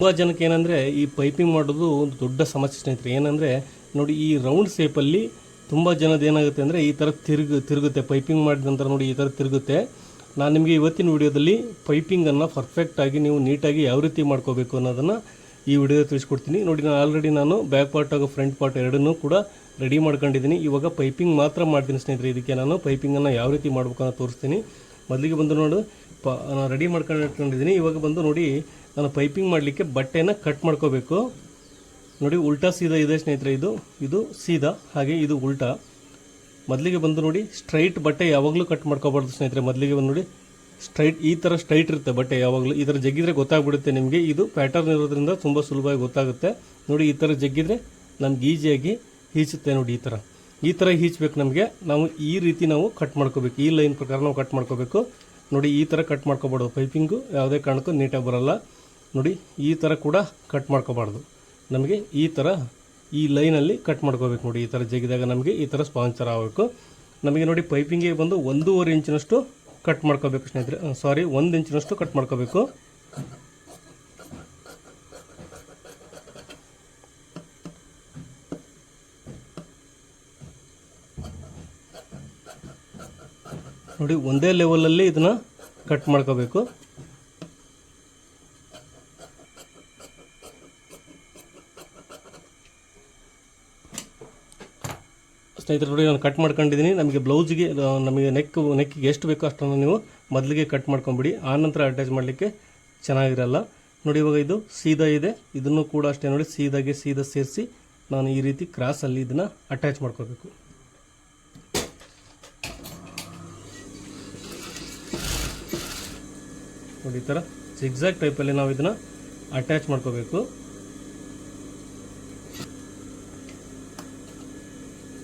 ತುಂಬ ಜನಕ್ಕೆ ಏನಂದರೆ ಈ ಪೈಪಿಂಗ್ ಮಾಡೋದು ಒಂದು ದೊಡ್ಡ ಸಮಸ್ಯೆ ಸ್ನೇಹಿತರೆ. ಏನಂದರೆ ನೋಡಿ, ಈ ರೌಂಡ್ ಶೇಪಲ್ಲಿ ತುಂಬ ಜನದ ಏನಾಗುತ್ತೆ ಅಂದರೆ ಈ ಥರ ತಿರುಗುತ್ತೆ. ಪೈಪಿಂಗ್ ಮಾಡಿದ ನಂತರ ನೋಡಿ ಈ ಥರ ತಿರುಗುತ್ತೆ. ನಾನು ನಿಮಗೆ ಇವತ್ತಿನ ವಿಡಿಯೋದಲ್ಲಿ ಪೈಪಿಂಗನ್ನು ಪರ್ಫೆಕ್ಟಾಗಿ ನೀವು ನೀಟಾಗಿ ಯಾವ ರೀತಿ ಮಾಡ್ಕೋಬೇಕು ಅನ್ನೋದನ್ನು ಈ ವಿಡಿಯೋ ತಿಳಿಸ್ಕೊಡ್ತೀನಿ. ನೋಡಿ, ನಾನು ಬ್ಯಾಕ್ ಪಾರ್ಟ್ ಹಾಗೂ ಫ್ರಂಟ್ ಪಾರ್ಟ್ ಎರಡನ್ನೂ ಕೂಡ ರೆಡಿ ಮಾಡ್ಕೊಂಡಿದ್ದೀನಿ. ಇವಾಗ ಪೈಪಿಂಗ್ ಮಾತ್ರ ಮಾಡ್ತೀನಿ ಸ್ನೇಹಿತರೆ. ಇದಕ್ಕೆ ನಾನು ಪೈಪಿಂಗನ್ನು ಯಾವ ರೀತಿ ಮಾಡ್ಬೇಕು ಅಂತ ತೋರಿಸ್ತೀನಿ. ಮೊದಲಿಗೆ ಬಂದು ನಾನು ರೆಡಿ ಮಾಡ್ಕೊಂಡಿದ್ದೀನಿ. ಇವಾಗ ಬಂದು ನೋಡಿ, ನಾನು ಪೈಪಿಂಗ್ ಮಾಡಲಿಕ್ಕೆ ಬಟ್ಟೆನ ಕಟ್ ಮಾಡ್ಕೋಬೇಕು. ನೋಡಿ, ಉಲ್ಟಾ ಸೀದಾ ಇದೆ ಸ್ನೇಹಿತರೆ. ಇದು ಸೀದಾ, ಹಾಗೆ ಇದು ಉಲ್ಟಾ. ಮೊದಲಿಗೆ ಬಂದು ನೋಡಿ, ಸ್ಟ್ರೈಟ್ ಬಟ್ಟೆ ಯಾವಾಗಲೂ ಕಟ್ ಮಾಡ್ಕೋಬಾರ್ದು ಸ್ನೇಹಿತರೆ. ಮೊದಲಿಗೆ ಬಂದು ನೋಡಿ, ಈ ಥರ ಸ್ಟ್ರೈಟ್ ಇರುತ್ತೆ ಬಟ್ಟೆ ಯಾವಾಗಲೂ. ಈ ಥರ ಜಗ್ಗಿದ್ರೆ ಗೊತ್ತಾಗ್ಬಿಡುತ್ತೆ ನಿಮಗೆ. ಇದು ಪ್ಯಾಟರ್ನ್ ಇರೋದ್ರಿಂದ ತುಂಬ ಸುಲಭವಾಗಿ ಗೊತ್ತಾಗುತ್ತೆ. ನೋಡಿ, ಈ ಥರ ಜಗ್ಗಿದ್ರೆ ನಮ್ಗೆ ಈಸಿಯಾಗಿ ಹೀಚುತ್ತೆ. ನೋಡಿ, ಈ ಥರ ಹೀಚಬೇಕು ನಮಗೆ. ನಾವು ಈ ರೀತಿ ನಾವು ಕಟ್ ಮಾಡ್ಕೋಬೇಕು. ಈ ಲೈನ್ ಪ್ರಕಾರ ನಾವು ಕಟ್ ಮಾಡ್ಕೋಬೇಕು. ನೋಡಿ, ಈ ಥರ ಕಟ್ ಮಾಡ್ಕೋಬಾರ್ದು. ಪೈಪಿಂಗು ಯಾವುದೇ ಕಾರಣಕ್ಕೂ ನೀಟಾಗಿ ಬರೋಲ್ಲ. ನೋಡಿ, ಈ ಥರ ಕೂಡ ಕಟ್ ಮಾಡ್ಕೋಬಾರ್ದು. ನಮಗೆ ಈ ಥರ ಈ ಲೈನಲ್ಲಿ ಕಟ್ ಮಾಡ್ಕೋಬೇಕು. ನೋಡಿ, ಈ ಥರ ಜಗಿದಾಗ ನಮಗೆ ಈ ಥರ ಸ್ಪಾನ್ಸರ್ ಆಗಬೇಕು. ನಮಗೆ ನೋಡಿ, ಪೈಪಿಂಗಿಗೆ ಬಂದು 1.5 ಇಂಚಿನಷ್ಟು ಕಟ್ ಮಾಡ್ಕೋಬೇಕು ಸ್ನೇಹಿತರೆ. 1 ಇಂಚಿನಷ್ಟು ಕಟ್ ಮಾಡ್ಕೋಬೇಕು. ನೋಡಿ, ಒಂದೇ ಲೆವೆಲಲ್ಲಿ ಇದನ್ನು ಕಟ್ ಮಾಡ್ಕೋಬೇಕು. ಸ್ನೇಹಿತರೆ ನೋಡಿ, ನಾನು ಕಟ್ ಮಾಡ್ಕೊಂಡಿದ್ದೀನಿ. ನಮಗೆ ಬ್ಲೌಸ್ಗೆ ನಮಗೆ ನೆಕ್ಕಿಗೆ ಎಷ್ಟು ಬೇಕೋ ಅಷ್ಟನ್ನು ನೀವು ಮೊದಲಿಗೆ ಕಟ್ ಮಾಡ್ಕೊಂಬಿಡಿ. ಆನಂತರ ಅಟ್ಯಾಚ್ ಮಾಡಲಿಕ್ಕೆ ಚೆನ್ನಾಗಿರಲ್ಲ. ನೋಡಿ, ಇವಾಗ ಇದು ಸೀದಾ ಇದೆ. ಇದನ್ನು ಕೂಡ ಅಷ್ಟೇ ನೋಡಿ, ಸೀದಾ ಸೇರಿಸಿ ನಾನು ಈ ರೀತಿ ಕ್ರಾಸಲ್ಲಿ ಇದನ್ನು ಅಟ್ಯಾಚ್ ಮಾಡ್ಕೋಬೇಕು. ನೋಡಿ, ಈ ಥರ ಜಿಗ್ಜಾಗ್ ಟೈಪಲ್ಲಿ ನಾವು ಇದನ್ನು ಅಟ್ಯಾಚ್ ಮಾಡ್ಕೋಬೇಕು.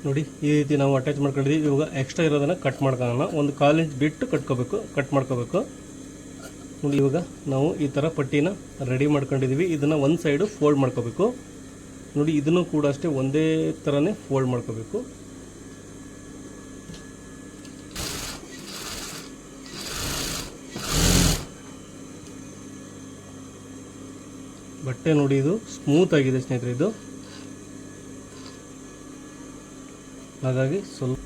ನೋಡಿ, ಈ ರೀತಿ ನಾವು ಅಟ್ಯಾಚ್ ಮಾಡ್ಕೊಂಡಿದ್ದೀವಿ. ಇವಾಗ ಎಕ್ಸ್ಟ್ರಾ ಇರೋದನ್ನು ಕಟ್ ಮಾಡ್ಕೊಳ್ಳೋಣ. 1/4 ಇಂಚ್ ಬಿಟ್ಟು ಕಟ್ ಮಾಡ್ಕೋಬೇಕು. ನೋಡಿ, ಇವಾಗ ನಾವು ಈ ಥರ ಪಟ್ಟಿನ ರೆಡಿ ಮಾಡ್ಕೊಂಡಿದ್ದೀವಿ. ಇದನ್ನು ಒಂದು ಸೈಡು ಫೋಲ್ಡ್ ಮಾಡ್ಕೋಬೇಕು. ನೋಡಿ, ಇದನ್ನು ಕೂಡ ಅಷ್ಟೇ ಒಂದೇ ಥರನೇ ಫೋಲ್ಡ್ ಮಾಡ್ಕೋಬೇಕು. ಬಟ್ಟೆ ನೋಡಿ, ಇದು ಸ್ಮೂತ್ ಆಗಿದೆ ಸ್ನೇಹಿತರೆ. ಇದು ಹಾಗಾಗಿ ಸ್ವಲ್ಪ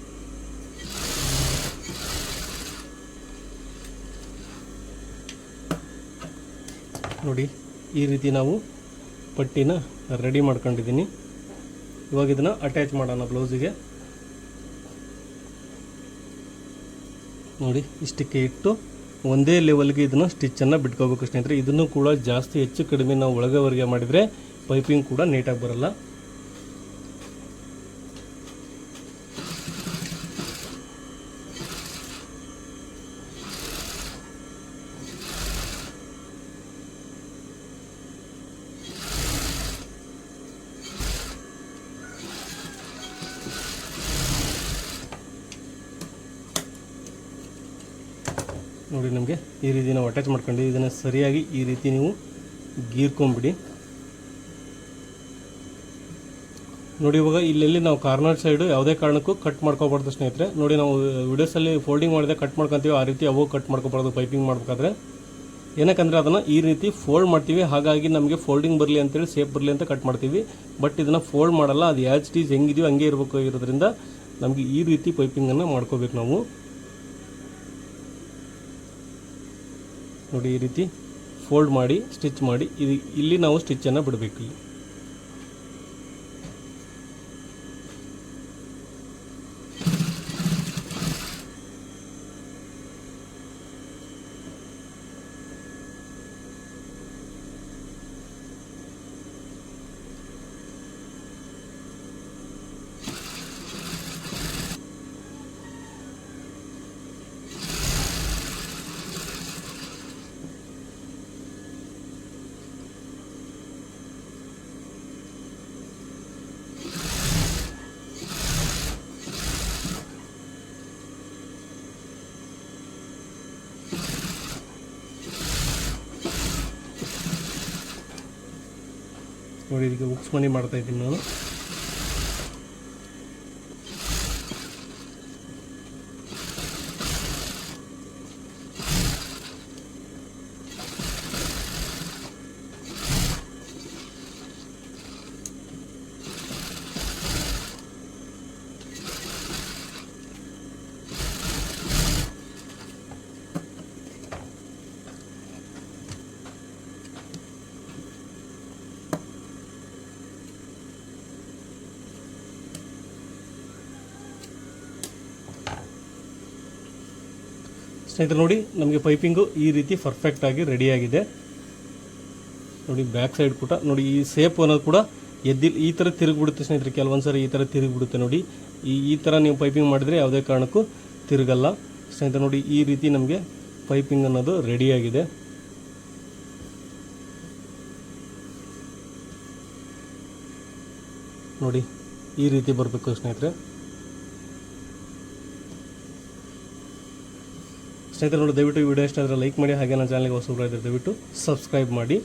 ನೋಡಿ, ಈ ರೀತಿ ನಾವು ಪಟ್ಟಿನ ರೆಡಿ ಮಾಡ್ಕೊಂಡಿದ್ದೀನಿ. ಇವಾಗ ಇದನ್ನು ಅಟ್ಯಾಚ್ ಮಾಡೋಣ ಬ್ಲೌಸಿಗೆ. ನೋಡಿ, ಇಷ್ಟಕ್ಕೆ ಇಟ್ಟು ಒಂದೇ ಲೆವೆಲ್ಗೆ ಇದನ್ನು ಸ್ಟಿಚ್ಚನ್ನು ಬಿಟ್ಕೋಬೇಕು ಸ್ನೇಹಿತರೆ. ಇದನ್ನು ಕೂಡ ಜಾಸ್ತಿ ಹೆಚ್ಚು ಕಡಿಮೆ ನಾವು ಒಳಗವರೆಗೆ ಮಾಡಿದರೆ ಪೈಪಿಂಗ್ ಕೂಡ ನೀಟಾಗಿ ಬರಲ್ಲ. ನೋಡಿ, ನಮಗೆ ಈ ರೀತಿ ನಾವು ಅಟ್ಯಾಚ್ ಮಾಡ್ಕೊಂಡು ಇದನ್ನು ಸರಿಯಾಗಿ ಈ ರೀತಿ ನೀವು ಗೀರ್ಕೊಂಬಿಡಿ. ನೋಡಿ, ಇವಾಗ ಇಲ್ಲೆಲ್ಲಿ ನಾವು ಕಾರ್ನರ್ ಸೈಡು ಯಾವುದೇ ಕಾರಣಕ್ಕೂ ಕಟ್ ಮಾಡ್ಕೋಬಾರ್ದು ಸ್ನೇಹಿತರೆ. ನೋಡಿ, ನಾವು ವಿಡಿಯೋಸಲ್ಲಿ ಫೋಲ್ಡಿಂಗ್ ಮಾಡಿದೆ ಕಟ್ ಮಾಡ್ಕೊತೀವಿ, ಆ ರೀತಿ ಅವು ಕಟ್ ಮಾಡ್ಕೋಬಾರ್ದು ಪೈಪಿಂಗ್ ಮಾಡಬೇಕಾದ್ರೆ. ಏನಕ್ಕಂದರೆ ಅದನ್ನು ಈ ರೀತಿ ಫೋಲ್ಡ್ ಮಾಡ್ತೀವಿ. ಹಾಗಾಗಿ ನಮಗೆ ಫೋಲ್ಡಿಂಗ್ ಬರಲಿ ಅಂತೇಳಿ, ಸೇಫ್ ಬರಲಿ ಅಂತ ಕಟ್ ಮಾಡ್ತೀವಿ. ಬಟ್ ಇದನ್ನು ಫೋಲ್ಡ್ ಮಾಡಲ್ಲ. ಅದು ಆ್ಯಸ್ ಇಟ್ ಈಸ್ ಹೆಂಗಿದೆಯೋ ಹಂಗೆ ಇರಬೇಕು. ಇರೋದ್ರಿಂದ ನಮಗೆ ಈ ರೀತಿ ಪೈಪಿಂಗನ್ನು ಮಾಡ್ಕೋಬೇಕು ನಾವು. ನೋಡಿ, ಈ ರೀತಿ ಫೋಲ್ಡ್ ಮಾಡಿ ಸ್ಟಿಚ್ ಮಾಡಿ ಇಲ್ಲಿ ನಾವು ಸ್ಟಿಚ್ಚನ್ನು ಬಿಡಬೇಕು. ನೋಡಿ, ಇದಕ್ಕೆ ಉಕ್ಸ್ ಮನಿ ಮಾಡ್ತಾ ಇದ್ದೀನಿ ನಾನು. ಸ್ನೇಹಿತರೆ ನೋಡಿ ನಮಗೆ ಪೈಪಿಂಗು ಈ ರೀತಿ ಪರ್ಫೆಕ್ಟಾಗಿ ರೆಡಿಯಾಗಿದೆ. ನೋಡಿ ಬ್ಯಾಕ್ ಸೈಡ್ ಕೂಡ ನೋಡಿ ಈ ಸೇಪ್ ಅನ್ನೋದು ಕೂಡ ಈ ಥರ ತಿರುಗಿಬಿಡುತ್ತೆ ಸ್ನೇಹಿತರೆ. ಕೆಲವೊಂದು ಸರಿ ಈ ಥರ ತಿರುಗಿಬಿಡುತ್ತೆ ನೋಡಿ. ಈ ಥರ ನೀವು ಪೈಪಿಂಗ್ ಮಾಡಿದರೆ ಯಾವುದೇ ಕಾರಣಕ್ಕೂ ತಿರುಗಲ್ಲ ಸ್ನೇಹಿತರೆ. ನೋಡಿ ಈ ರೀತಿ ನಮಗೆ ಪೈಪಿಂಗ್ ಅನ್ನೋದು ರೆಡಿಯಾಗಿದೆ. ನೋಡಿ ಈ ರೀತಿ ಬರಬೇಕು ಸ್ನೇಹಿತರೆ. ನೋಡಿ ದಯವಿಟ್ಟು ವಿಡಿಯೋ ಇಷ್ಟ ಆದರೆ ಲೈಕ್ ಮಾಡಿ, ಹಾಗೆ ನನ್ನ ಚಾನಲ್ಗೆ ಹೊಸಬರಾಗಿದ್ದರೆ ದಯವಿಟ್ಟು ಸಬ್ಸ್ಕ್ರೈಬ್ ಮಾಡಿ.